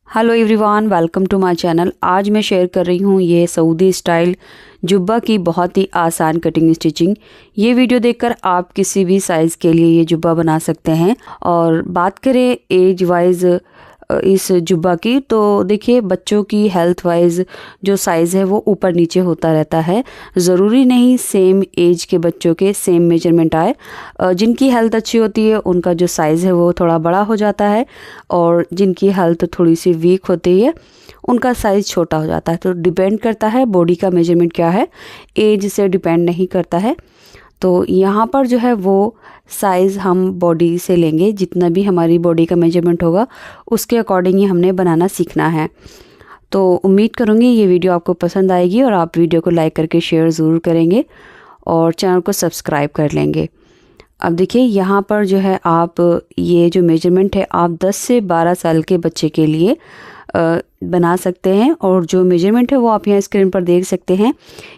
Hello everyone, welcome to my channel. आज मैं share कर रही हूँ ये सऊदी स्टाइल जुब्बा की बहुत ही आसान कटिंग स्टिचिंग। ये वीडियो देखकर आप किसी भी साइज़ के लिए ये जुब्बा बना सकते हैं। और बात करें एज वाइज इस जुब्बा की, तो देखिए बच्चों की हेल्थ वाइज जो साइज़ है वो ऊपर नीचे होता रहता है। ज़रूरी नहीं सेम एज के बच्चों के सेम मेजरमेंट आए। जिनकी हेल्थ अच्छी होती है उनका जो साइज़ है वो थोड़ा बड़ा हो जाता है, और जिनकी हेल्थ थोड़ी सी वीक होती है उनका साइज़ छोटा हो जाता है। तो डिपेंड करता है बॉडी का मेजरमेंट क्या है, एज से डिपेंड नहीं करता है। तो यहाँ पर जो है वो साइज़ हम बॉडी से लेंगे, जितना भी हमारी बॉडी का मेजरमेंट होगा उसके अकॉर्डिंग ही हमने बनाना सीखना है। तो उम्मीद करूँगी ये वीडियो आपको पसंद आएगी और आप वीडियो को लाइक करके शेयर ज़रूर करेंगे और चैनल को सब्सक्राइब कर लेंगे। अब देखिए यहाँ पर जो है आप ये जो मेजरमेंट है आप 10 से 12 साल के बच्चे के लिए बना सकते हैं। और जो मेजरमेंट है वो आप यहाँ स्क्रीन पर देख सकते हैं।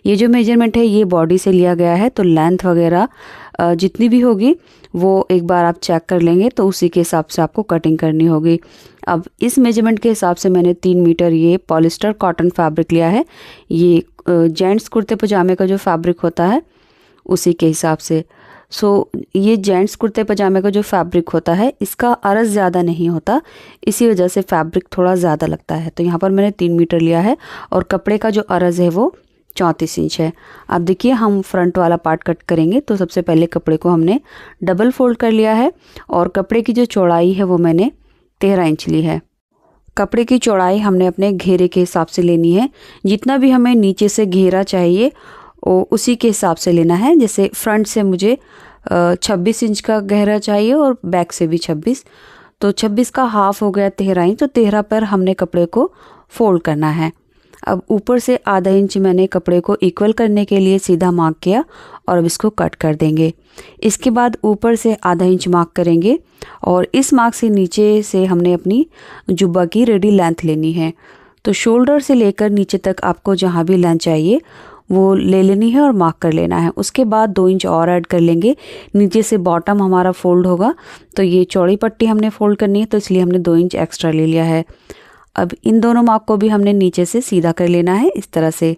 ये जो मेजरमेंट है ये बॉडी से लिया गया है, तो लेंथ वगैरह जितनी भी होगी वो एक बार आप चेक कर लेंगे, तो उसी के हिसाब से आपको कटिंग करनी होगी। अब इस मेजरमेंट के हिसाब से मैंने 3 मीटर ये पॉलिस्टर कॉटन फैब्रिक लिया है। ये जेंट्स कुर्ते पजामे का जो फैब्रिक होता है उसी के हिसाब से। ये जेंट्स कुर्ते पजामे का जो फैब्रिक होता है इसका अर्ज ज़्यादा नहीं होता, इसी वजह से फैब्रिक थोड़ा ज़्यादा लगता है। तो यहाँ पर मैंने 3 मीटर लिया है और कपड़े का जो अर्ज है वो 34 इंच है। अब देखिए हम फ्रंट वाला पार्ट कट करेंगे। तो सबसे पहले कपड़े को हमने डबल फोल्ड कर लिया है और कपड़े की जो चौड़ाई है वो मैंने 13 इंच ली है। कपड़े की चौड़ाई हमने अपने घेरे के हिसाब से लेनी है। जितना भी हमें नीचे से घेरा चाहिए उसी के हिसाब से लेना है। जैसे फ्रंट से मुझे 26 इंच का गहरा चाहिए और बैक से भी 26, तो 26 का हाफ हो गया 13 इंच। तो 13 पर हमने कपड़े को फोल्ड करना है। अब ऊपर से आधा इंच मैंने कपड़े को इक्वल करने के लिए सीधा मार्क किया और अब इसको कट कर देंगे। इसके बाद ऊपर से आधा इंच मार्क करेंगे और इस मार्क से नीचे से हमने अपनी जुब्बा की रेडी लेंथ लेनी है। तो शोल्डर से लेकर नीचे तक आपको जहाँ भी लेंथ चाहिए वो ले लेनी है और मार्क कर लेना है। उसके बाद 2 इंच और ऐड कर लेंगे। नीचे से बॉटम हमारा फोल्ड होगा, तो ये चौड़ी पट्टी हमने फोल्ड करनी है, तो इसलिए हमने 2 इंच एक्स्ट्रा ले लिया है। अब इन दोनों मार्क को भी हमने नीचे से सीधा कर लेना है इस तरह से।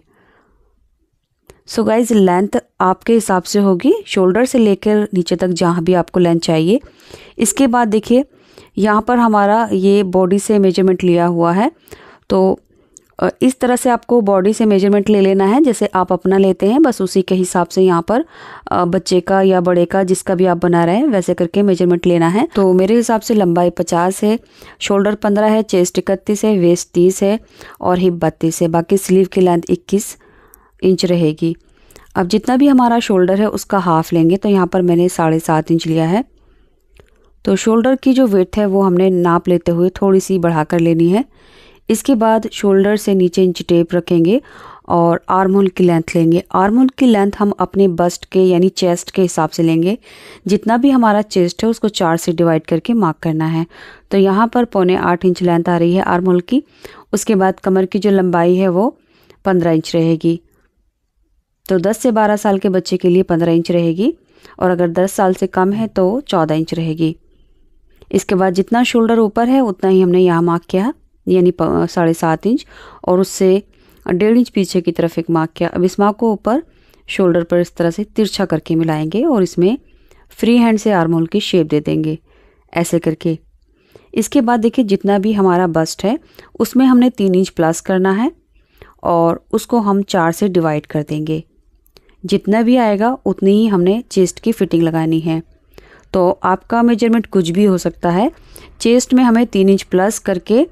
सो गाइज लेंथ आपके हिसाब से होगी, शोल्डर से लेकर नीचे तक जहाँ भी आपको लेंथ चाहिए। इसके बाद देखिए यहाँ पर हमारा ये बॉडी से मेजरमेंट लिया हुआ है, तो इस तरह से आपको बॉडी से मेजरमेंट ले लेना है जैसे आप अपना लेते हैं, बस उसी के हिसाब से यहाँ पर बच्चे का या बड़े का जिसका भी आप बना रहे हैं वैसे करके मेजरमेंट लेना है। तो मेरे हिसाब से लंबाई 50 है, शोल्डर 15 है, चेस्ट 31 है, वेस्ट 30 है और हिप 32 है। बाकी स्लीव की लेंथ 21 इंच रहेगी। अब जितना भी हमारा शोल्डर है उसका हाफ लेंगे, तो यहाँ पर मैंने 7.5 इंच लिया है। तो शोल्डर की जो विड्थ है वो हमने नाप लेते हुए थोड़ी सी बढ़ा कर लेनी है। इसके बाद शोल्डर से नीचे इंच टेप रखेंगे और आर्म होल की लेंथ लेंगे। आर्म होल की लेंथ हम अपने बस्ट के यानी चेस्ट के हिसाब से लेंगे। जितना भी हमारा चेस्ट है उसको 4 से डिवाइड करके मार्क करना है। तो यहाँ पर 7.25 इंच लेंथ आ रही है आर्म होल की। उसके बाद कमर की जो लंबाई है वो 15 इंच रहेगी। तो 10 से 12 साल के बच्चे के लिए 15 इंच रहेगी और अगर 10 साल से कम है तो 14 इंच रहेगी। इसके बाद जितना शोल्डर ऊपर है उतना ही हमने यहाँ मार्क किया, यानी 7.5 इंच, और उससे 1.5 इंच पीछे की तरफ एक मार्क किया। अब इस मार्क को ऊपर शोल्डर पर इस तरह से तिरछा करके मिलाएंगे और इसमें फ्री हैंड से आर्म होल की शेप दे देंगे ऐसे करके। इसके बाद देखिए जितना भी हमारा बस्ट है उसमें हमने 3 इंच प्लस करना है और उसको हम 4 से डिवाइड कर देंगे। जितना भी आएगा उतनी ही हमने चेस्ट की फिटिंग लगानी है। तो आपका मेजरमेंट कुछ भी हो सकता है। चेस्ट में हमें 3 इंच प्लस करके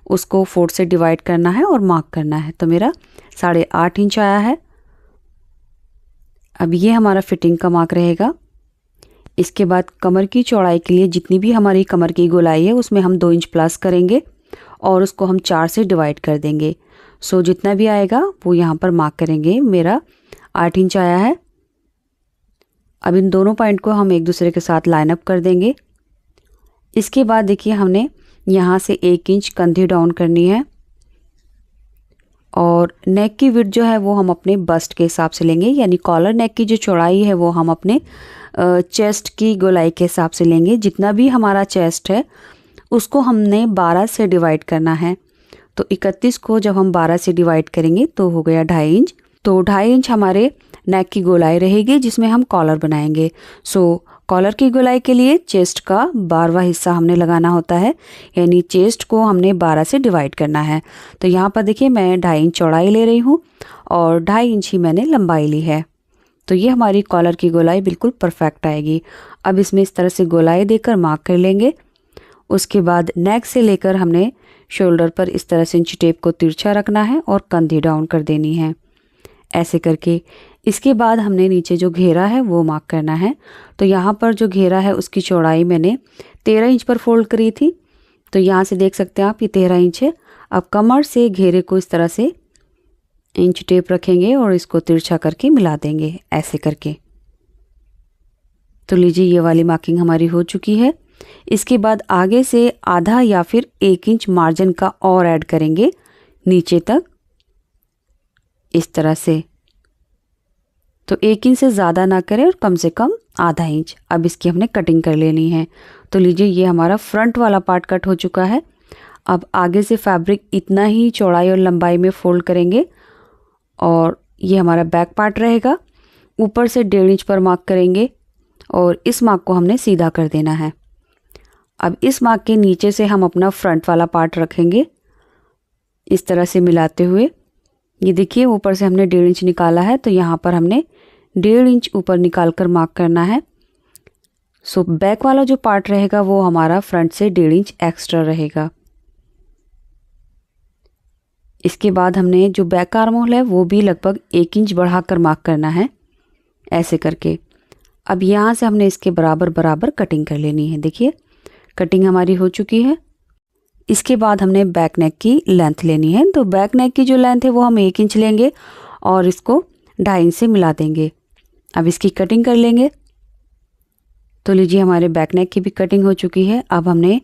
उसको 4 से डिवाइड करना है और मार्क करना है। तो मेरा 8.5 इंच आया है। अब ये हमारा फिटिंग का मार्क रहेगा। इसके बाद कमर की चौड़ाई के लिए जितनी भी हमारी कमर की गोलाई है उसमें हम 2 इंच प्लस करेंगे और उसको हम 4 से डिवाइड कर देंगे। सो जितना भी आएगा वो यहाँ पर मार्क करेंगे। मेरा 8 इंच आया है। अब इन दोनों पॉइंट को हम एक दूसरे के साथ लाइन अप कर देंगे। इसके बाद देखिए हमने यहाँ से 1 इंच कंधे डाउन करनी है और नेक की विड्थ जो है वो हम अपने बस्ट के हिसाब से लेंगे, यानी कॉलर नेक की जो चौड़ाई है वो हम अपने चेस्ट की गोलाई के हिसाब से लेंगे। जितना भी हमारा चेस्ट है उसको हमने 12 से डिवाइड करना है। तो 31 को जब हम 12 से डिवाइड करेंगे तो हो गया 2.5 इंच। तो 2.5 इंच हमारे नेक की गोलाई रहेगी जिसमें हम कॉलर बनाएंगे। सो कॉलर की गोलाई के लिए चेस्ट का 12वां हिस्सा हमने लगाना होता है, यानी चेस्ट को हमने 12 से डिवाइड करना है। तो यहाँ पर देखिए मैं 2.5 इंच चौड़ाई ले रही हूँ और 2.5 इंच ही मैंने लंबाई ली है। तो ये हमारी कॉलर की गोलाई बिल्कुल परफेक्ट आएगी। अब इसमें इस तरह से गोलाई देकर मार्क कर लेंगे। उसके बाद नेक से लेकर हमने शोल्डर पर इस तरह से इंची टेप को तिरछा रखना है और कंधी डाउन कर देनी है ऐसे करके। इसके बाद हमने नीचे जो घेरा है वो मार्क करना है। तो यहाँ पर जो घेरा है उसकी चौड़ाई मैंने 13 इंच पर फोल्ड करी थी। तो यहाँ से देख सकते हैं आप, ये 13 इंच है। अब कमर से घेरे को इस तरह से इंच टेप रखेंगे और इसको तिरछा करके मिला देंगे ऐसे करके। तो लीजिए ये वाली मार्किंग हमारी हो चुकी है। इसके बाद आगे से आधा या फिर 1 इंच मार्जिन का और ऐड करेंगे नीचे तक इस तरह से। तो 1 इंच से ज़्यादा ना करें और कम से कम आधा इंच। अब इसकी हमने कटिंग कर लेनी है। तो लीजिए ये हमारा फ्रंट वाला पार्ट कट हो चुका है। अब आगे से फैब्रिक इतना ही चौड़ाई और लंबाई में फोल्ड करेंगे और ये हमारा बैक पार्ट रहेगा। ऊपर से 1.5 इंच पर मार्क करेंगे और इस मार्क को हमने सीधा कर देना है। अब इस मार्क के नीचे से हम अपना फ्रंट वाला पार्ट रखेंगे इस तरह से मिलाते हुए। ये देखिए ऊपर से हमने 1.5 इंच निकाला है, तो यहाँ पर हमने 1.5 इंच ऊपर निकाल कर मार्क करना है। सो बैक वाला जो पार्ट रहेगा वो हमारा फ्रंट से 1.5 इंच एक्स्ट्रा रहेगा। इसके बाद हमने जो बैक आर्म होल है वो भी लगभग 1 इंच बढ़ाकर मार्क करना है ऐसे करके। अब यहाँ से हमने इसके बराबर बराबर कटिंग कर लेनी है। देखिए कटिंग हमारी हो चुकी है। इसके बाद हमने बैक नेक की लेंथ लेनी है। तो बैक नेक की जो लेंथ है वो हम 1 इंच लेंगे और इसको 2.5 इंच से मिला देंगे। अब इसकी कटिंग कर लेंगे। तो लीजिए हमारे बैक नेक की भी कटिंग हो चुकी है। अब हमने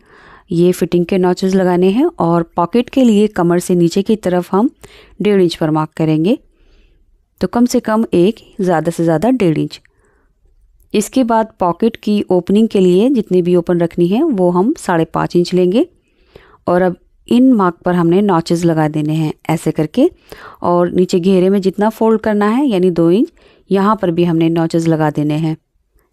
ये फिटिंग के नॉचेस लगाने हैं और पॉकेट के लिए कमर से नीचे की तरफ हम 1.5 इंच पर मार्क करेंगे। तो कम से कम 1, ज़्यादा से ज़्यादा 1.5 इंच। इसके बाद पॉकेट की ओपनिंग के लिए जितनी भी ओपन रखनी है वो हम 5.5 इंच लेंगे और अब इन मार्क पर हमने नॉचेस लगा देने हैं ऐसे करके। और नीचे घेरे में जितना फोल्ड करना है यानी 2 इंच, यहाँ पर भी हमने नॉचेस लगा देने हैं।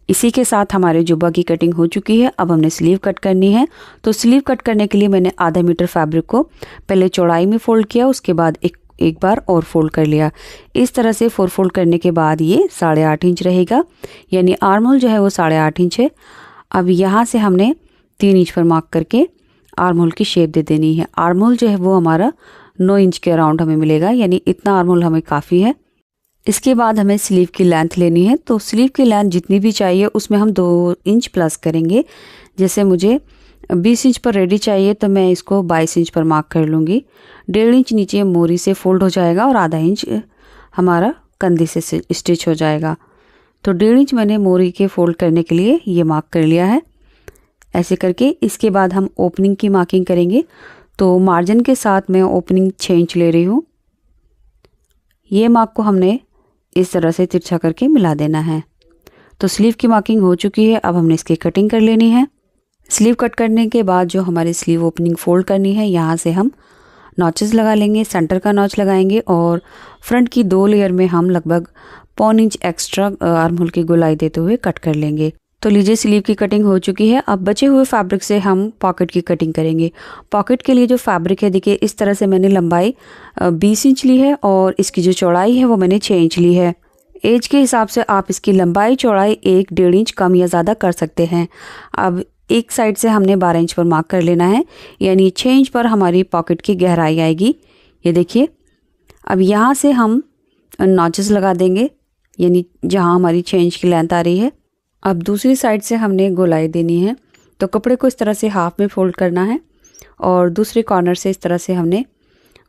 इसी के साथ हमारे जुब्बा की कटिंग हो चुकी है। अब हमने स्लीव कट करनी है। तो स्लीव कट करने के लिए मैंने आधा मीटर फैब्रिक को पहले चौड़ाई में फोल्ड किया, उसके बाद एक बार और फोल्ड कर लिया। इस तरह से 4 फोल्ड करने के बाद ये 8.5 इंच रहेगा, यानी आर्म होल जो है वो 8.5 इंच है। अब यहाँ से हमने 3 इंच पर मार्क करके आर्म होल की शेप दे देनी है। आर्म होल जो है वो हमारा 9 इंच के अराउंड हमें मिलेगा, यानी इतना आर्म होल हमें काफ़ी है। इसके बाद हमें स्लीव की लेंथ लेनी है। तो स्लीव की लेंथ जितनी भी चाहिए उसमें हम 2 इंच प्लस करेंगे। जैसे मुझे 20 इंच पर रेडी चाहिए तो मैं इसको 22 इंच पर मार्क कर लूँगी। 1.5 इंच नीचे मोरी से फोल्ड हो जाएगा और आधा इंच हमारा कंधे से स्टिच हो जाएगा। तो 1.5 इंच मैंने मोरी के फोल्ड करने के लिए ये मार्क कर लिया है ऐसे करके। इसके बाद हम ओपनिंग की मार्किंग करेंगे। तो मार्जिन के साथ मैं ओपनिंग 6 इंच ले रही हूँ। ये मार्क को हमने इस तरह से तिरछा करके मिला देना है। तो स्लीव की मार्किंग हो चुकी है। अब हमने इसकी कटिंग कर लेनी है। स्लीव कट करने के बाद जो हमारी स्लीव ओपनिंग फोल्ड करनी है यहाँ से हम नॉचेस लगा लेंगे। सेंटर का नॉच लगाएंगे और फ्रंट की 2 लेयर में हम लगभग 1.25 इंच एक्स्ट्रा आर्म होल की गोलाई देते हुए कट कर लेंगे। तो लीजिए स्लीव की कटिंग हो चुकी है। अब बचे हुए फैब्रिक से हम पॉकेट की कटिंग करेंगे। पॉकेट के लिए जो फैब्रिक है देखिए इस तरह से मैंने लंबाई 20 इंच ली है और इसकी जो चौड़ाई है वो मैंने 6 इंच ली है। एज के हिसाब से आप इसकी लंबाई चौड़ाई 1-1.5 इंच कम या ज़्यादा कर सकते हैं। अब एक साइड से हमने 12 इंच पर मार्क कर लेना है, यानी 6 इंच पर हमारी पॉकेट की गहराई आएगी। ये देखिए अब यहाँ से हम नॉचेस लगा देंगे, यानी जहाँ हमारी 6 इंच की लेंथ आ रही है। अब दूसरी साइड से हमने गोलाई देनी है। तो कपड़े को इस तरह से हाफ में फोल्ड करना है और दूसरे कॉर्नर से इस तरह से हमने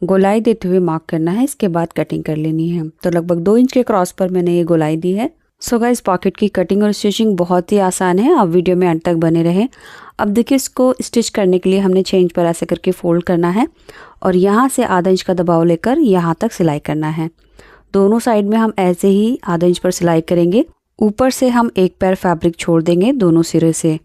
गोलाई देते हुए मार्क करना है। इसके बाद कटिंग कर लेनी है। तो लगभग 2 इंच के क्रॉस पर मैंने ये गोलाई दी है। सो गाइस पॉकेट की कटिंग और स्टिचिंग बहुत ही आसान है। आप वीडियो में अंत तक बने रहें। अब देखिए इसको स्टिच करने के लिए हमने 6 इंच पर ऐसे करके फोल्ड करना है और यहाँ से आधा इंच का दबाव लेकर यहाँ तक सिलाई करना है। दोनों साइड में हम ऐसे ही आधा इंच पर सिलाई करेंगे। ऊपर से हम एक पैर फैब्रिक छोड़ देंगे दोनों सिरे से।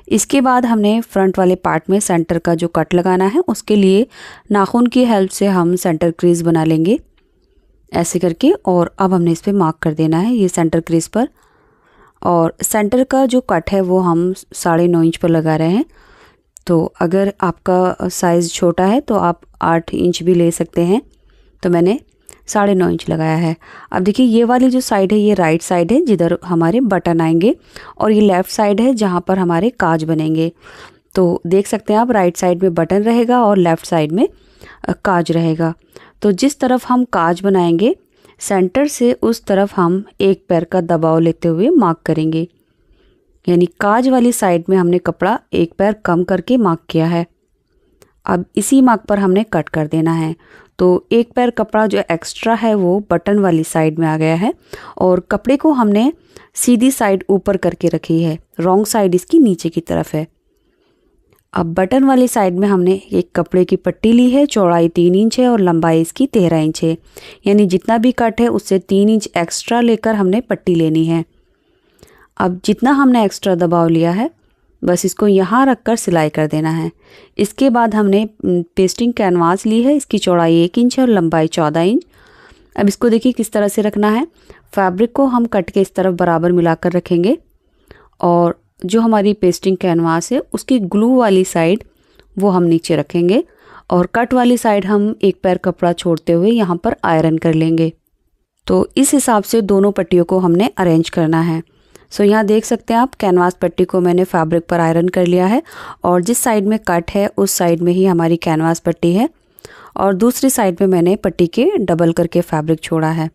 इसके बाद हमने फ्रंट वाले पार्ट में सेंटर का जो कट लगाना है उसके लिए नाखून की हेल्प से हम सेंटर क्रीज बना लेंगे ऐसे करके। और अब हमने इस पर मार्क कर देना है ये सेंटर क्रीज पर। और सेंटर का जो कट है वो हम 9.5 इंच पर लगा रहे हैं। तो अगर आपका साइज़ छोटा है तो आप 8 इंच भी ले सकते हैं, तो मैंने 9.5 इंच लगाया है। अब देखिए ये वाली जो साइड है ये राइट साइड है जिधर हमारे बटन आएंगे, और ये लेफ़्ट साइड है जहाँ पर हमारे काज बनेंगे। तो देख सकते हैं आप राइट साइड में बटन रहेगा और लेफ़्ट साइड में काज रहेगा। तो जिस तरफ हम काज बनाएंगे सेंटर से उस तरफ हम एक पैर का दबाव लेते हुए मार्क करेंगे, यानी काज वाली साइड में हमने कपड़ा एक पैर कम करके मार्क किया है। अब इसी मार्क पर हमने कट कर देना है। तो एक पैर कपड़ा जो एक्स्ट्रा है वो बटन वाली साइड में आ गया है, और कपड़े को हमने सीधी साइड ऊपर करके रखी है, रॉन्ग साइड इसकी नीचे की तरफ है। अब बटन वाली साइड में हमने एक कपड़े की पट्टी ली है, चौड़ाई 3 इंच है और लंबाई इसकी 13 इंच है, यानी जितना भी कट है उससे 3 इंच एक्स्ट्रा लेकर हमने पट्टी लेनी है। अब जितना हमने एक्स्ट्रा दबाव लिया है बस इसको यहाँ रखकर सिलाई कर देना है। इसके बाद हमने पेस्टिंग कैनवास ली है, इसकी चौड़ाई 1 इंच है और लंबाई 14 इंच। अब इसको देखिए किस तरह से रखना है। फैब्रिक को हम कट के इस तरफ बराबर मिलाकर रखेंगे, और जो हमारी पेस्टिंग कैनवास है उसकी ग्लू वाली साइड वो हम नीचे रखेंगे, और कट वाली साइड हम एक पैर कपड़ा छोड़ते हुए यहाँ पर आयरन कर लेंगे। तो इस हिसाब से दोनों पट्टियों को हमने अरेंज करना है। सो यहाँ देख सकते हैं आप कैनवास पट्टी को मैंने फैब्रिक पर आयरन कर लिया है, और जिस साइड में कट है उस साइड में ही हमारी कैनवास पट्टी है, और दूसरी साइड में मैंने पट्टी के डबल करके फैब्रिक छोड़ा है।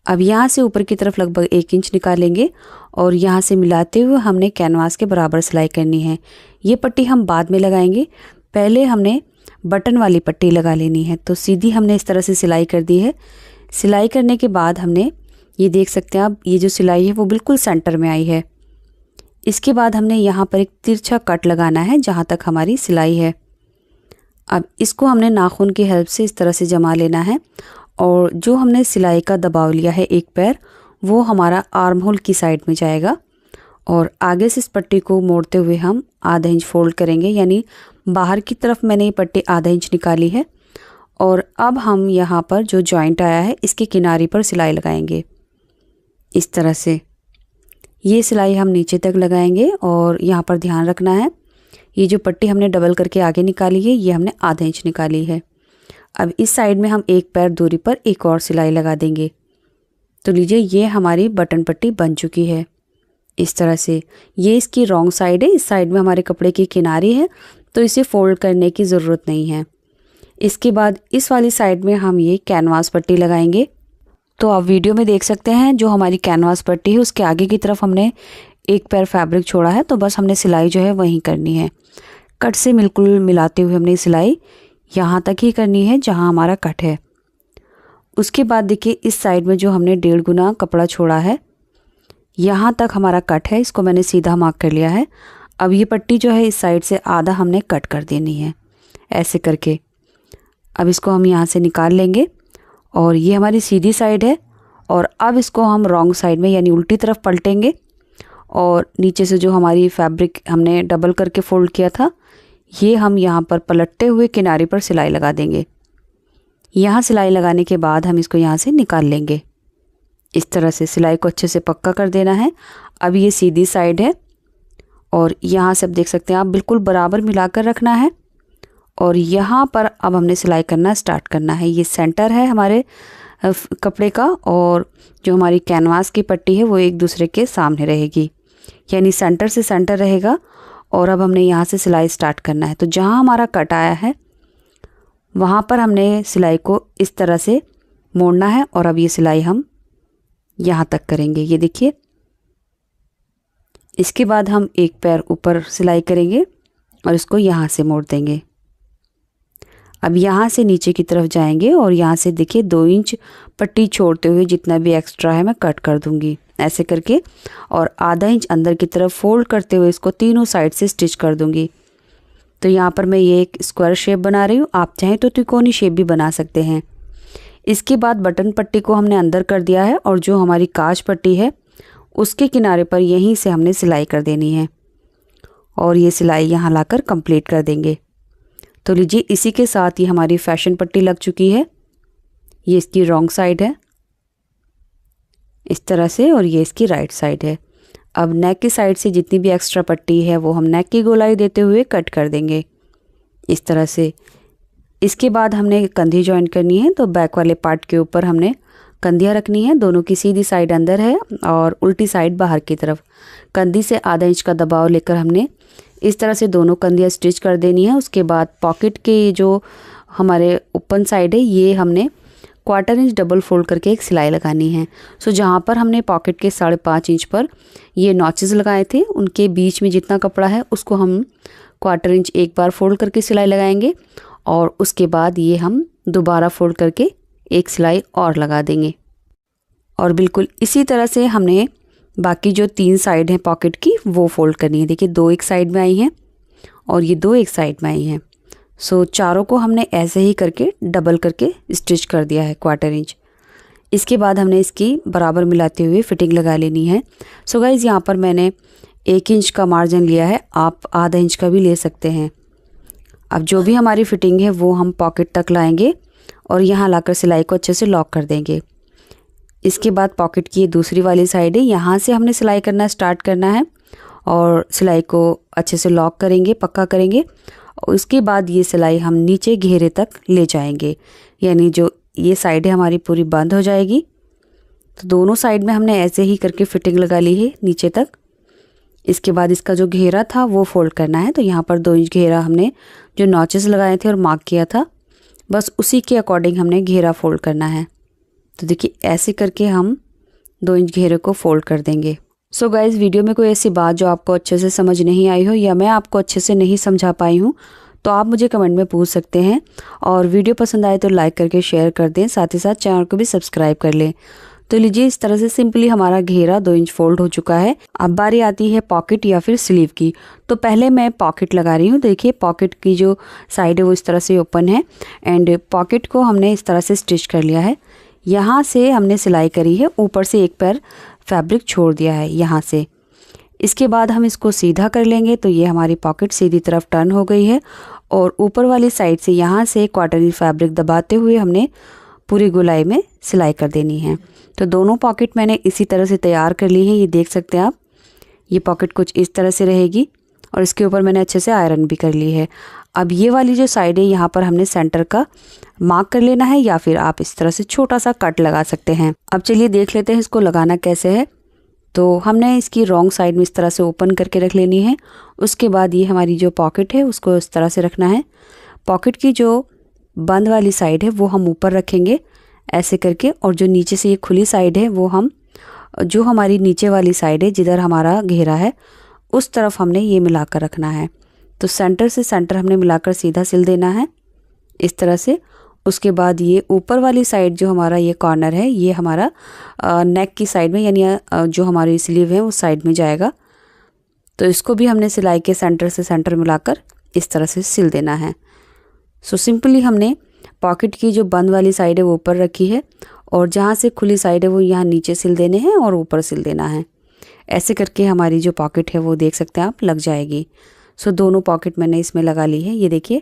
अब यहाँ से ऊपर की तरफ लगभग 1 इंच निकालेंगे, और यहाँ से मिलाते हुए हमने कैनवास के बराबर सिलाई करनी है। ये पट्टी हम बाद में लगाएंगे, पहले हमने बटन वाली पट्टी लगा लेनी है। तो सीधी हमने इस तरह से सिलाई कर दी है। सिलाई करने के बाद हमने ये देख सकते हैं आप, ये जो सिलाई है वो बिल्कुल सेंटर में आई है। इसके बाद हमने यहाँ पर एक तिरछा कट लगाना है जहाँ तक हमारी सिलाई है। अब इसको हमने नाखून की हेल्प से इस तरह से जमा लेना है, और जो हमने सिलाई का दबाव लिया है एक पैर वो हमारा आर्म होल की साइड में जाएगा, और आगे से इस पट्टी को मोड़ते हुए हम आधा इंच फोल्ड करेंगे, यानी बाहर की तरफ मैंने ये पट्टी आधा इंच निकाली है। और अब हम यहाँ पर जो जॉइंट आया है इसके किनारे पर सिलाई लगाएंगे इस तरह से। ये सिलाई हम नीचे तक लगाएंगे, और यहाँ पर ध्यान रखना है ये जो पट्टी हमने डबल करके आगे निकाली है ये हमने आधा इंच निकाली है। अब इस साइड में हम एक पैर दूरी पर एक और सिलाई लगा देंगे। तो लीजिए ये हमारी बटन पट्टी बन चुकी है इस तरह से। ये इसकी रॉन्ग साइड है, इस साइड में हमारे कपड़े की किनारी है, तो इसे फोल्ड करने की ज़रूरत नहीं है। इसके बाद इस वाली साइड में हम ये कैनवास पट्टी लगाएंगे। तो आप वीडियो में देख सकते हैं जो हमारी कैनवास पट्टी है उसके आगे की तरफ हमने एक पैर फैब्रिक छोड़ा है, तो बस हमने सिलाई जो है वहीं करनी है। कट से बिल्कुल मिलाते हुए हमने सिलाई यहाँ तक ही करनी है जहाँ हमारा कट है। उसके बाद देखिए इस साइड में जो हमने 1.5 गुना कपड़ा छोड़ा है यहाँ तक हमारा कट है, इसको मैंने सीधा मार्क कर लिया है। अब ये पट्टी जो है इस साइड से आधा हमने कट कर देनी है ऐसे करके। अब इसको हम यहाँ से निकाल लेंगे, और ये हमारी सीधी साइड है, और अब इसको हम रॉन्ग साइड में यानी उल्टी तरफ पलटेंगे, और नीचे से जो हमारी फैब्रिक हमने डबल करके फोल्ड किया था ये हम यहाँ पर पलटते हुए किनारे पर सिलाई लगा देंगे। यहाँ सिलाई लगाने के बाद हम इसको यहाँ से निकाल लेंगे इस तरह से। सिलाई को अच्छे से पक्का कर देना है। अब ये सीधी साइड है, और यहाँ से आप देख सकते हैं आप बिल्कुल बराबर मिलाकर रखना है, और यहाँ पर अब हमने सिलाई करना स्टार्ट करना है। ये सेंटर है हमारे कपड़े का, और जो हमारी कैनवास की पट्टी है वो एक दूसरे के सामने रहेगी, यानी सेंटर से सेंटर रहेगा। और अब हमने यहाँ से सिलाई स्टार्ट करना है। तो जहाँ हमारा कट आया है वहाँ पर हमने सिलाई को इस तरह से मोड़ना है, और अब ये सिलाई हम यहाँ तक करेंगे, ये देखिए। इसके बाद हम एक पैर ऊपर सिलाई करेंगे और इसको यहाँ से मोड़ देंगे। अब यहाँ से नीचे की तरफ जाएंगे, और यहाँ से देखिए 2 इंच पट्टी छोड़ते हुए जितना भी एक्स्ट्रा है मैं कट कर दूंगी ऐसे करके, और आधा इंच अंदर की तरफ फोल्ड करते हुए इसको तीनों साइड से स्टिच कर दूंगी। तो यहाँ पर मैं ये एक स्क्वायर शेप बना रही हूँ, आप चाहें तो त्रिकोणी शेप भी बना सकते हैं। इसके बाद बटन पट्टी को हमने अंदर कर दिया है, और जो हमारी काज पट्टी है उसके किनारे पर यहीं से हमने सिलाई कर देनी है। और ये सिलाई यहाँ लाकर कंप्लीट कर देंगे। तो लीजिए, इसी के साथ ही हमारी फैशन पट्टी लग चुकी है। ये इसकी रॉन्ग साइड है इस तरह से, और ये इसकी राइट साइड है। अब नेक की साइड से जितनी भी एक्स्ट्रा पट्टी है वो हम नेक की गोलाई देते हुए कट कर देंगे इस तरह से। इसके बाद हमने कंधी जॉइन करनी है, तो बैक वाले पार्ट के ऊपर हमने कंधियाँ रखनी है। दोनों की सीधी साइड अंदर है और उल्टी साइड बाहर की तरफ। कंधी से आधा इंच का दबाव लेकर हमने इस तरह से दोनों कंधियाँ स्टिच कर देनी है। उसके बाद पॉकेट के जो हमारे ओपन साइड है ये हमने 1/4 इंच डबल फोल्ड करके एक सिलाई लगानी है। सो जहाँ पर हमने पॉकेट के 5.5 इंच पर ये नॉचेस लगाए थे, उनके बीच में जितना कपड़ा है उसको हम 1/4 इंच एक बार फोल्ड करके सिलाई लगाएंगे और उसके बाद ये हम दोबारा फोल्ड करके एक सिलाई और लगा देंगे। और बिल्कुल इसी तरह से हमने बाकी जो 3 साइड हैं पॉकेट की वो फोल्ड करनी है। देखिए 2 एक साइड में आई हैं और ये 2 एक साइड में आई हैं। सो चारों को हमने ऐसे ही करके डबल करके स्टिच कर दिया है 1/4 इंच। इसके बाद हमने इसकी बराबर मिलाते हुए फिटिंग लगा लेनी है। सो गाइज़, यहाँ पर मैंने 1 इंच का मार्जिन लिया है, आप आधा इंच का भी ले सकते हैं। अब जो भी हमारी फिटिंग है वो हम पॉकेट तक लाएंगे और यहाँ लाकर सिलाई को अच्छे से लॉक कर देंगे। इसके बाद पॉकेट की ये दूसरी वाली साइड है, यहाँ से हमने सिलाई करना स्टार्ट करना है और सिलाई को अच्छे से लॉक करेंगे, पक्का करेंगे। और उसके बाद ये सिलाई हम नीचे घेरे तक ले जाएंगे, यानी जो ये साइड है हमारी पूरी बंद हो जाएगी। तो दोनों साइड में हमने ऐसे ही करके फिटिंग लगा ली है नीचे तक। इसके बाद इसका जो घेरा था वो फोल्ड करना है। तो यहाँ पर 2 इंच घेरा हमने जो नॉचेस लगाए थे और मार्क किया था, बस उसी के अकॉर्डिंग हमने घेरा फोल्ड करना है। तो देखिए ऐसे करके हम 2 इंच घेरे को फोल्ड कर देंगे। सो गाइज़, वीडियो में कोई ऐसी बात जो आपको अच्छे से समझ नहीं आई हो या मैं आपको अच्छे से नहीं समझा पाई हूँ तो आप मुझे कमेंट में पूछ सकते हैं। और वीडियो पसंद आए तो लाइक करके शेयर कर दें, साथ ही साथ चैनल को भी सब्सक्राइब कर लें। तो लीजिए, इस तरह से सिंपली हमारा घेरा 2 इंच फोल्ड हो चुका है। अब बारी आती है पॉकेट या फिर स्लीव की। तो पहले मैं पॉकेट लगा रही हूँ। देखिए पॉकेट की जो साइड है वो इस तरह से ओपन है एंड पॉकेट को हमने इस तरह से स्टिच कर लिया है। यहाँ से हमने सिलाई करी है, ऊपर से एक पैर फैब्रिक छोड़ दिया है यहाँ से। इसके बाद हम इसको सीधा कर लेंगे। तो ये हमारी पॉकेट सीधी तरफ टर्न हो गई है और ऊपर वाली साइड से यहाँ से 1/4 इंच फैब्रिक दबाते हुए हमने पूरी गोलाई में सिलाई कर देनी है। तो दोनों पॉकेट मैंने इसी तरह से तैयार कर ली है। ये देख सकते हैं आप, ये पॉकेट कुछ इस तरह से रहेगी और इसके ऊपर मैंने अच्छे से आयरन भी कर ली है। अब ये वाली जो साइड है यहाँ पर हमने सेंटर का मार्क कर लेना है या फिर आप इस तरह से छोटा सा कट लगा सकते हैं। अब चलिए देख लेते हैं इसको लगाना कैसे है। तो हमने इसकी रॉन्ग साइड में इस तरह से ओपन करके रख लेनी है। उसके बाद ये हमारी जो पॉकेट है उसको इस तरह से रखना है। पॉकेट की जो बंद वाली साइड है वो हम ऊपर रखेंगे ऐसे करके, और जो नीचे से ये खुली साइड है वो हम जो हमारी नीचे वाली साइड है जिधर हमारा घेरा है उस तरफ हमने ये मिलाकर रखना है। तो सेंटर से सेंटर हमने मिलाकर सीधा सिल देना है इस तरह से। उसके बाद ये ऊपर वाली साइड जो हमारा ये कॉर्नर है ये हमारा नेक की साइड में, यानी जो हमारी स्लीव है उस साइड में जाएगा। तो इसको भी हमने सिलाई के सेंटर से सेंटर मिलाकर इस तरह से सिल देना है। सो सिंपली हमने पॉकेट की जो बंद वाली साइड है वो ऊपर रखी है और जहाँ से खुली साइड है वो यहाँ नीचे सिल देने हैं और ऊपर सिल देना है। ऐसे करके हमारी जो पॉकेट है वो देख सकते हैं आप लग जाएगी। सो दोनों पॉकेट मैंने इसमें लगा ली है। ये देखिए,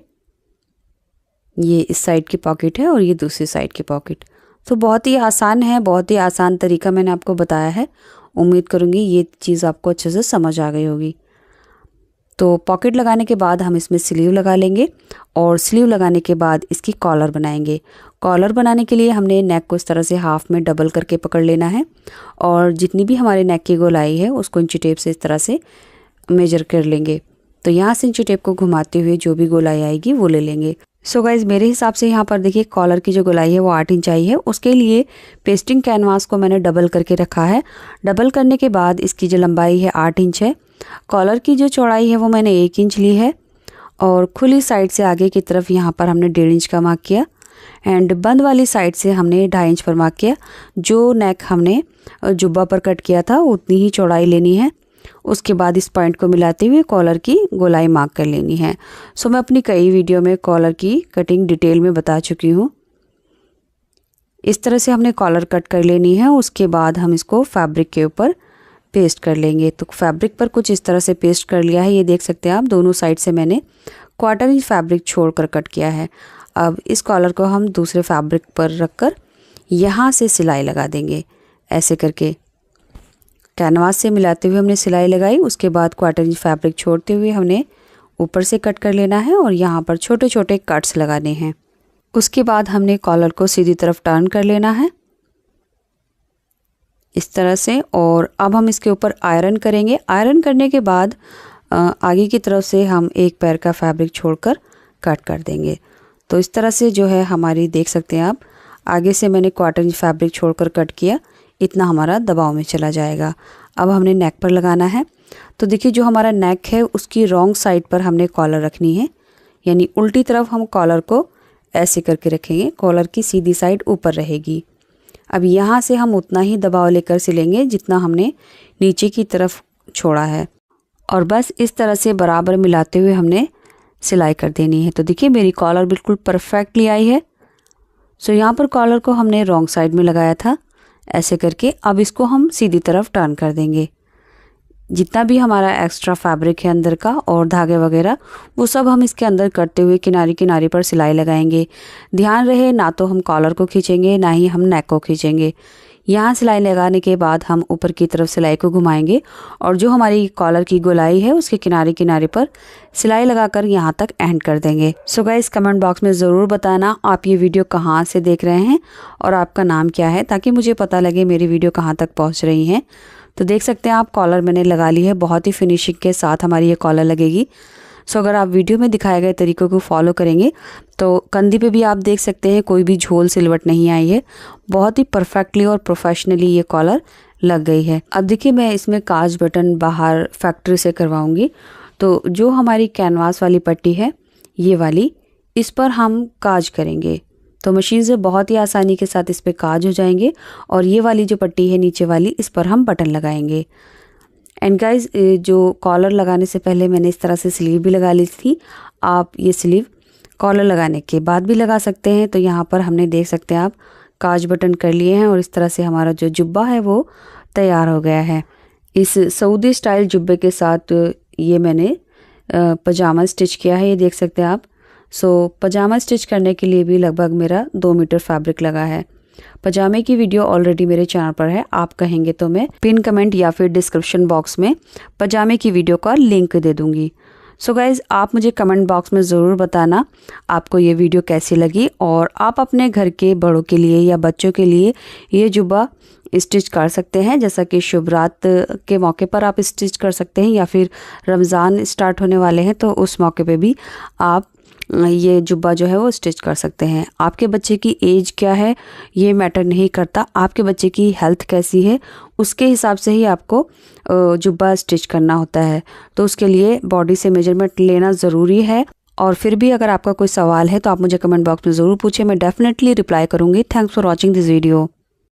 ये इस साइड की पॉकेट है और ये दूसरी साइड की पॉकेट। तो बहुत ही आसान है, बहुत ही आसान तरीका मैंने आपको बताया है। उम्मीद करूँगी ये चीज़ आपको अच्छे से समझ आ गई होगी। तो पॉकेट लगाने के बाद हम इसमें स्लीव लगा लेंगे और स्लीव लगाने के बाद इसकी कॉलर बनाएंगे। कॉलर बनाने के लिए हमने नेक को इस तरह से हाफ में डबल करके पकड़ लेना है और जितनी भी हमारे नेक की गोलाई है उसको इंची टेप से इस तरह से मेजर कर लेंगे। तो यहाँ से इंची टेप को घुमाते हुए जो भी गोलाई आएगी वो ले लेंगे। सो गाइज, मेरे हिसाब से यहाँ पर देखिए कॉलर की जो गोलाई है वो 8 इंच आई है। उसके लिए पेस्टिंग कैनवास को मैंने डबल करके रखा है। डबल करने के बाद इसकी जो लंबाई है 8 इंच है। कॉलर की जो चौड़ाई है वो मैंने 1 इंच ली है और खुली साइड से आगे की तरफ यहाँ पर हमने 1.5 इंच का मार्क किया एंड बंद वाली साइड से हमने 2.5 इंच पर मार्क किया। जो नेक हमने जुब्बा पर कट किया था उतनी ही चौड़ाई लेनी है। उसके बाद इस पॉइंट को मिलाते हुए कॉलर की गोलाई मार्क कर लेनी है। सो मैं अपनी कई वीडियो में कॉलर की कटिंग डिटेल में बता चुकी हूँ। इस तरह से हमने कॉलर कट कर लेनी है। उसके बाद हम इसको फैब्रिक के ऊपर पेस्ट कर लेंगे। तो फैब्रिक पर कुछ इस तरह से पेस्ट कर लिया है। ये देख सकते हैं आप, दोनों साइड से मैंने 1/4 इंच फैब्रिक छोड़कर कट किया है। अब इस कॉलर को हम दूसरे फैब्रिक पर रखकर यहाँ से सिलाई लगा देंगे। ऐसे करके कैनवास से मिलाते हुए हमने सिलाई लगाई। उसके बाद 1/4 इंच फैब्रिक छोड़ते हुए हमने ऊपर से कट कर लेना है और यहाँ पर छोटे छोटे कट्स लगाने हैं। उसके बाद हमने कॉलर को सीधी तरफ टर्न कर लेना है इस तरह से। और अब हम इसके ऊपर आयरन करेंगे। आयरन करने के बाद आगे की तरफ से हम एक पैर का फैब्रिक छोड़कर कट कर देंगे। तो इस तरह से जो है हमारी, देख सकते हैं आप, आगे से मैंने 1/4 इंच फैब्रिक छोड़कर कट किया, इतना हमारा दबाव में चला जाएगा। अब हमने नेक पर लगाना है। तो देखिए जो हमारा नेक है उसकी रॉन्ग साइड पर हमने कॉलर रखनी है, यानी उल्टी तरफ हम कॉलर को ऐसे करके रखेंगे। कॉलर की सीधी साइड ऊपर रहेगी। अब यहाँ से हम उतना ही दबाव लेकर सिलेंगे जितना हमने नीचे की तरफ छोड़ा है, और बस इस तरह से बराबर मिलाते हुए हमने सिलाई कर देनी है। तो देखिए मेरी कॉलर बिल्कुल परफेक्टली आई है। सो यहाँ पर कॉलर को हमने रॉन्ग साइड में लगाया था ऐसे करके। अब इसको हम सीधी तरफ टर्न कर देंगे। जितना भी हमारा एक्स्ट्रा फैब्रिक है अंदर का और धागे वगैरह, वो सब हम इसके अंदर करते हुए किनारे किनारे पर सिलाई लगाएंगे। ध्यान रहे, ना तो हम कॉलर को खींचेंगे ना ही हम नेक को खींचेंगे। यहाँ सिलाई लगाने के बाद हम ऊपर की तरफ सिलाई को घुमाएंगे और जो हमारी कॉलर की गोलाई है उसके किनारे किनारे पर सिलाई लगाकर यहाँ तक एंड कर देंगे। सो गाइस, कमेंट बॉक्स में ज़रूर बताना आप ये वीडियो कहाँ से देख रहे हैं और आपका नाम क्या है, ताकि मुझे पता लगे मेरी वीडियो कहाँ तक पहुँच रही हैं। तो देख सकते हैं आप, कॉलर मैंने लगा ली है। बहुत ही फिनिशिंग के साथ हमारी ये कॉलर लगेगी। सो अगर आप वीडियो में दिखाए गए तरीकों को फॉलो करेंगे तो कंधी पे भी आप देख सकते हैं कोई भी झोल सिलवट नहीं आई है। बहुत ही परफेक्टली और प्रोफेशनली ये कॉलर लग गई है। अब देखिए मैं इसमें काज बटन बाहर फैक्ट्री से करवाऊंगी। तो जो हमारी कैनवास वाली पट्टी है ये वाली, इस पर हम काज करेंगे। तो मशीन से बहुत ही आसानी के साथ इस पर काज हो जाएंगे। और ये वाली जो पट्टी है नीचे वाली, इस पर हम बटन लगाएंगे। एंड गाइज, जो कॉलर लगाने से पहले मैंने इस तरह से स्लीव भी लगा ली थी। आप ये स्लीव कॉलर लगाने के बाद भी लगा सकते हैं। तो यहाँ पर हमने, देख सकते हैं आप, काज बटन कर लिए हैं और इस तरह से हमारा जो जुब्बा है वो तैयार हो गया है। इस सऊदी स्टाइल जुब्बे के साथ ये मैंने पजामा स्टिच किया है, ये देख सकते हैं आप। सो पजामा स्टिच करने के लिए भी लगभग मेरा 2 मीटर फैब्रिक लगा है। पजामे की वीडियो ऑलरेडी मेरे चैनल पर है। आप कहेंगे तो मैं पिन कमेंट या फिर डिस्क्रिप्शन बॉक्स में पजामे की वीडियो का लिंक दे दूंगी। सो गाइज़, आप मुझे कमेंट बॉक्स में ज़रूर बताना आपको ये वीडियो कैसी लगी, और आप अपने घर के बड़ों के लिए या बच्चों के लिए ये जुब्बा स्टिच कर सकते हैं। जैसा कि शुभ रात के मौके पर आप स्टिच कर सकते हैं, या फिर रमज़ान स्टार्ट होने वाले हैं तो उस मौके पे भी आप ये जुब्बा जो है वो स्टिच कर सकते हैं। आपके बच्चे की एज क्या है ये मैटर नहीं करता, आपके बच्चे की हेल्थ कैसी है उसके हिसाब से ही आपको जुब्बा स्टिच करना होता है। तो उसके लिए बॉडी से मेजरमेंट लेना ज़रूरी है। और फिर भी अगर आपका कोई सवाल है तो आप मुझे कमेंट बॉक्स में ज़रूर पूछें, मैं डेफिनेटली रिप्लाई करूँगी। Thanks for watching this video.